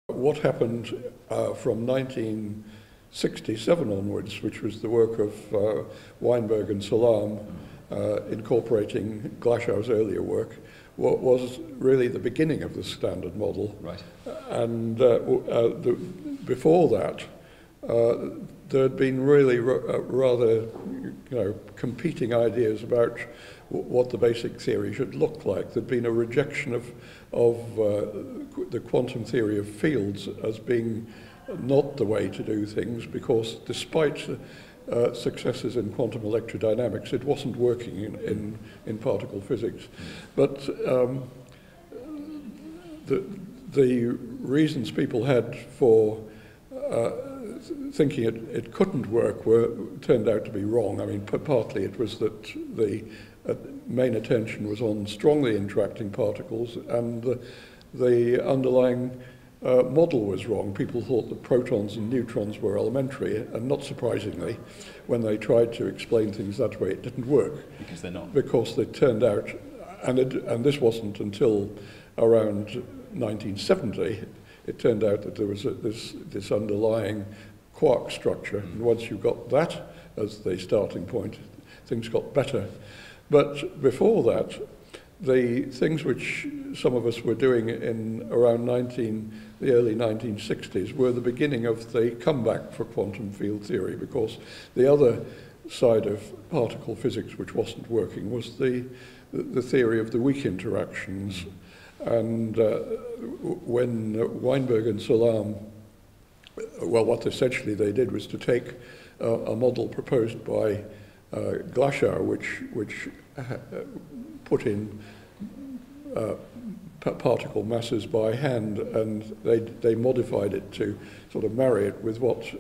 What happened from 1967 onwards, which was the work of Weinberg and Salam, incorporating Glashow's earlier work, was really the beginning of the Standard Model. Right. And before that, there had been really rather, competing ideas about what the basic theory should look like. There'd been a rejection of the quantum theory of fields as being not the way to do things, because despite successes in quantum electrodynamics, it wasn't working in particle physics. But the reasons people had for thinking it couldn't work turned out to be wrong. I mean, partly it was that the main attention was on strongly interacting particles, and the underlying model was wrong. People thought that protons and neutrons were elementary, and not surprisingly, when they tried to explain things that way, it didn't work. Because they're not. Because they turned out, and this wasn't until around 1970, it turned out that there was this underlying quark structure, and once you got that as the starting point, things got better. But before that, the things which some of us were doing in around the early 1960s were the beginning of the comeback for quantum field theory, because the other side of particle physics which wasn't working was the theory of the weak interactions. And when Weinberg and Salam, well, what essentially they did was to take a model proposed by Glashow, which put in particle masses by hand, and they modified it to sort of marry it with what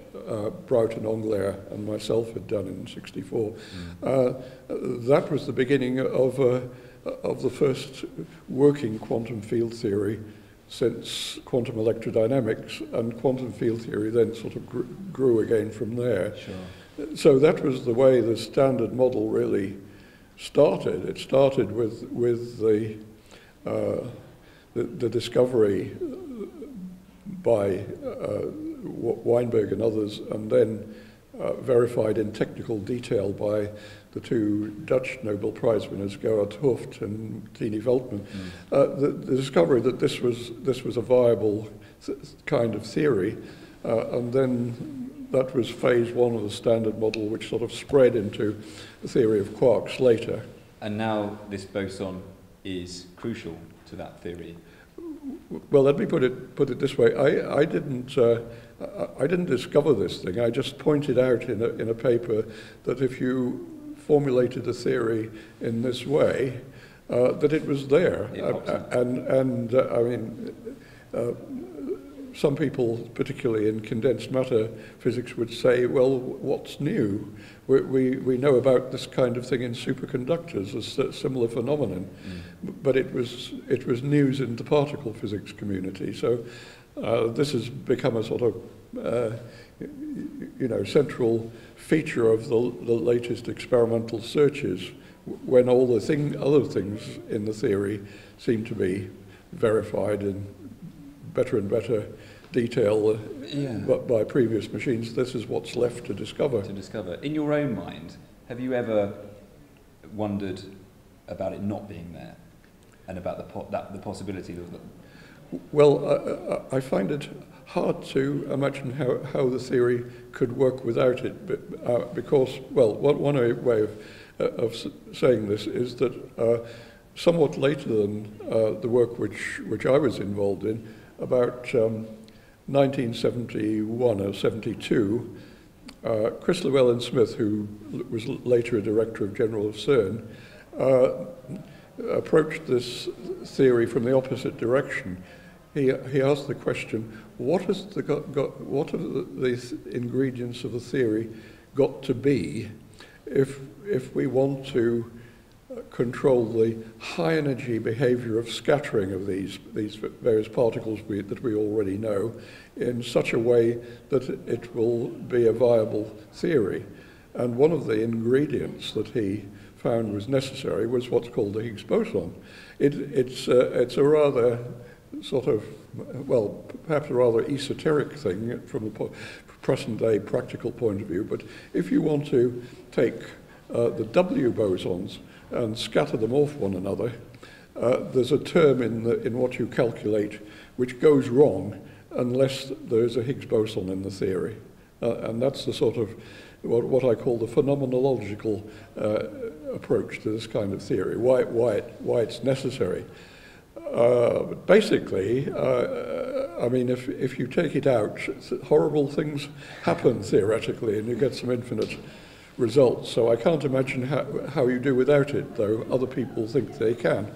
Brout and Engler and myself had done in '64. That was the beginning of the first working quantum field theory since quantum electrodynamics, and quantum field theory then sort of grew again from there. Sure. So that was the way the Standard Model really started. It started with the discovery by Weinberg and others, and then verified in technical detail by the two Dutch Nobel Prize winners, Gerhard Hooft and Tini Veltman. The discovery that this was a viable kind of theory, and then that was phase one of the Standard Model, which sort of spread into the theory of quarks later. And now this boson is crucial to that theory. Well, let me put it this way. I didn't discover this thing. I just pointed out in a paper that if you formulated a theory in this way, that it was there. I mean, some people, particularly in condensed matter physics, would say, well, what's new? We know about this kind of thing in superconductors, a similar phenomenon, but it was news in the particle physics community. So this has become a sort of central feature of the latest experimental searches, when all the other things in the theory seem to be verified in better and better detail by previous machines. This is what's left to discover. In your own mind, have you ever wondered about it not being there, and about the possibility of it? Well, I find it hard to imagine how the theory could work without it, because, well, one way of saying this is that somewhat later than the work which I was involved in, about 1971 or 72, Chris Llewellyn-Smith, who was later a director of general of CERN, approached this theory from the opposite direction. He asked the question, what have the ingredients of the theory got to be if we want to control the high energy behavior of scattering of these various particles that we already know in such a way that it will be a viable theory. And one of the ingredients that he found was necessary was what's called the Higgs boson. It's a rather sort of, well, perhaps a rather esoteric thing from the present-day practical point of view, but if you want to take the W bosons and scatter them off one another, there's a term in what you calculate which goes wrong unless there's a Higgs boson in the theory. And that's the sort of what I call the phenomenological approach to this kind of theory, why it's necessary. Basically, I mean, if you take it out, horrible things happen theoretically, and you get some infinite results. So I can't imagine how you do without it, though other people think they can.